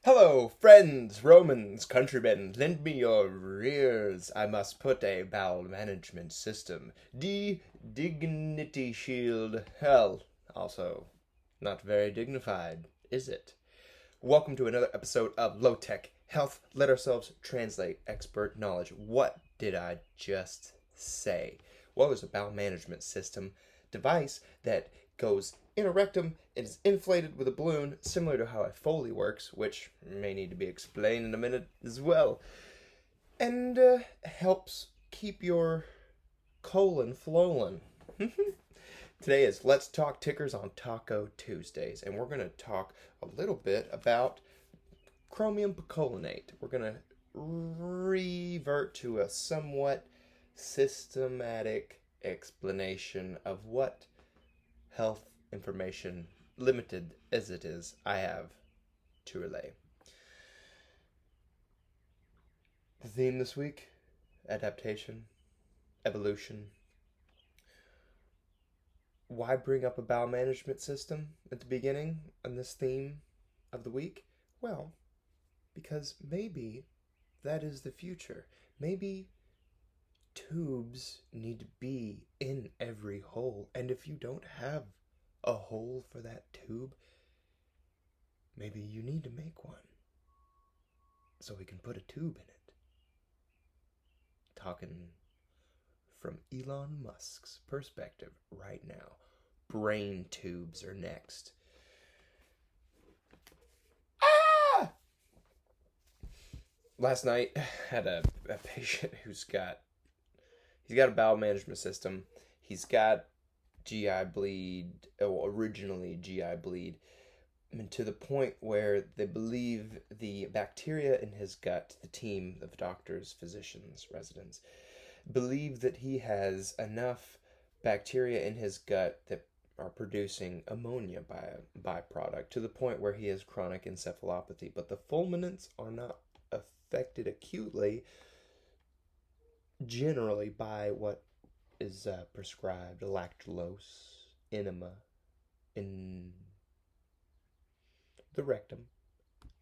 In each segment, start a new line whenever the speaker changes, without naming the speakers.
Hello, friends, Romans, countrymen, lend me your ears. I must put a bowel management system. Dignity shield. Hell, also, not very dignified, is it? Welcome to another episode of Low Tech Health. Let ourselves translate expert knowledge. What did I just say? Well, there's a bowel management system device that goes in a rectum. It is inflated with a balloon, similar to how a Foley works, which may need to be explained in a minute as well, and helps keep your colon flowing. Today is Let's Talk Tickers on Taco Tuesdays, and we're going to talk a little bit about chromium picolinate. We're going to revert to a somewhat systematic explanation of what health information, limited as it is, I have to relay. The theme this week: adaptation, evolution. Why bring up a bowel management system at the beginning on this theme of the week? Well, because maybe that is the future. Maybe tubes need to be in every hole, and if you don't have a hole for that tube, maybe you need to make one so we can put a tube in it. Talking from Elon Musk's perspective right now. Brain tubes are next. Last night, I had a patient who's got a bowel management system. He's got GI bleed, originally GI bleed, and to the point where they believe the bacteria in his gut, the team of doctors, physicians, residents, believe that he has enough bacteria in his gut that are producing ammonia by a byproduct, to the point where he has chronic encephalopathy. But the fulminants are not affected acutely, generally, by what is prescribed: lactulose, enema, in the rectum,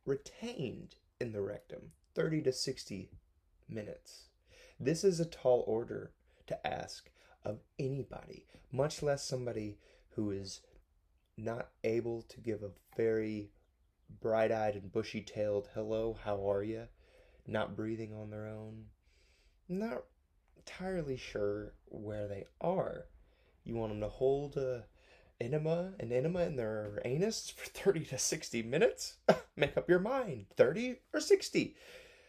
retained in the rectum, 30 to 60 minutes. This is a tall order to ask of anybody, much less somebody who is not able to give a very bright-eyed and bushy-tailed hello, how are you, not breathing on their own, not entirely sure where they are. You want them to hold an enema in their anus for 30 to 60 minutes? Make up your mind, 30 or 60.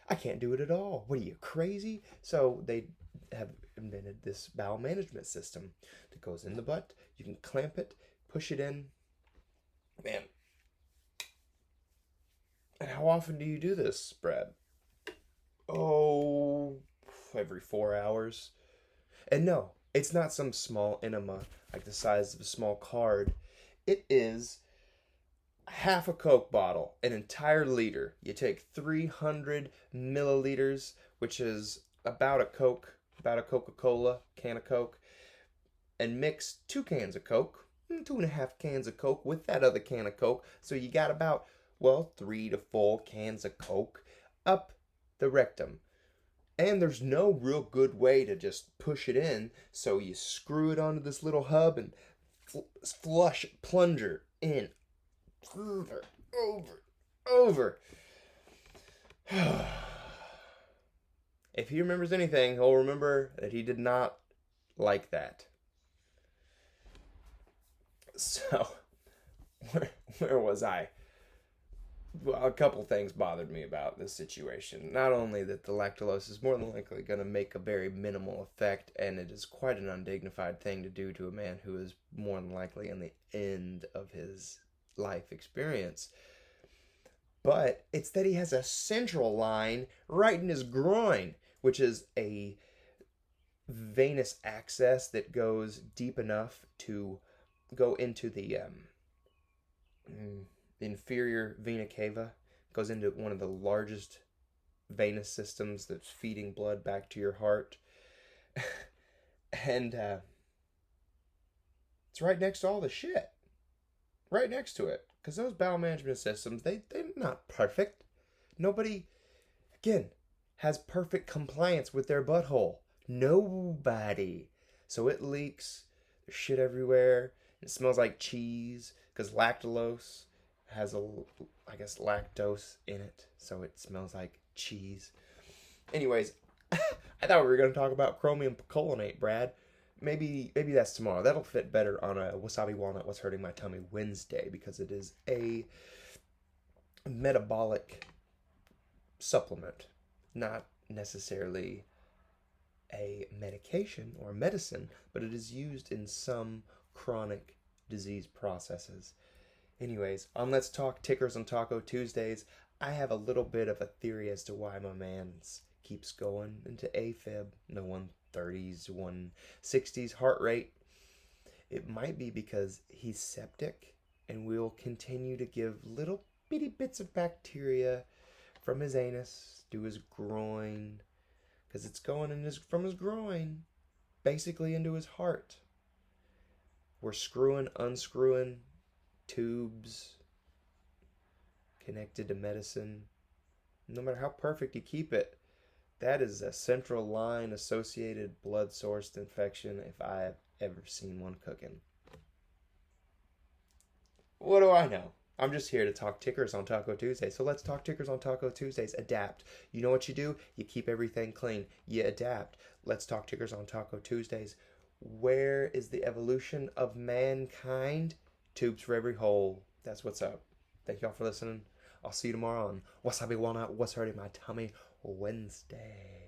I can't do it at all. What are you, crazy? So they have invented this bowel management system that goes in the butt. You can clamp it, push it in. Man. And how often do you do this, Brad? Oh, every 4 hours. And no, it's not some small enema like the size of a small card. It is half a Coke bottle, an entire liter. You take 300 milliliters, which is about a Coca-Cola, can of Coke, and mix 2 cans of Coke, 2.5 cans of Coke with that other can of Coke. So you got about, 3 to 4 cans of Coke up the rectum. And there's no real good way to just push it in, so you screw it onto this little hub and flush plunger in. Over. If he remembers anything, he'll remember that he did not like that. So, where was I? Well, a couple things bothered me about this situation. Not only that the lactulose is more than likely going to make a very minimal effect, and it is quite an undignified thing to do to a man who is more than likely in the end of his life experience, but it's that he has a central line right in his groin, which is a venous access that goes deep enough to go into the inferior vena cava, goes into one of the largest venous systems that's feeding blood back to your heart. And it's right next to all the shit. Right next to it. Because those bowel management systems, they're not perfect. Nobody, again, has perfect compliance with their butthole. Nobody. So it leaks. There's shit everywhere. It smells like cheese because lactulose has I guess, lactose in it. So it smells like cheese. Anyways, I thought we were going to talk about chromium picolinate, Brad. Maybe that's tomorrow. That'll fit better on a Wasabi Walnut What's Hurting My Tummy Wednesday because it is a metabolic supplement, not necessarily a medication or medicine, but it is used in some chronic disease processes. Anyways, on Let's Talk Tickers on Taco Tuesdays, I have a little bit of a theory as to why my man's keeps going into AFib, the 130s, 160s heart rate. It might be because he's septic and we'll continue to give little bitty bits of bacteria from his anus to his groin, because it's going from his groin basically into his heart. We're unscrewing tubes connected to medicine. No matter how perfect you keep it, that is a central line associated blood sourced infection if I have ever seen one cooking. What do I know? I'm just here to talk tickers on Taco Tuesday. So let's talk tickers on Taco Tuesdays. Adapt. You know what you do? You keep everything clean. You adapt. Let's talk tickers on Taco Tuesdays. Where is the evolution of mankind? Tubes for every hole. That's what's up. Thank y'all for listening. I'll see you tomorrow on Wasabi Walnut What's Hurting My Tummy Wednesday.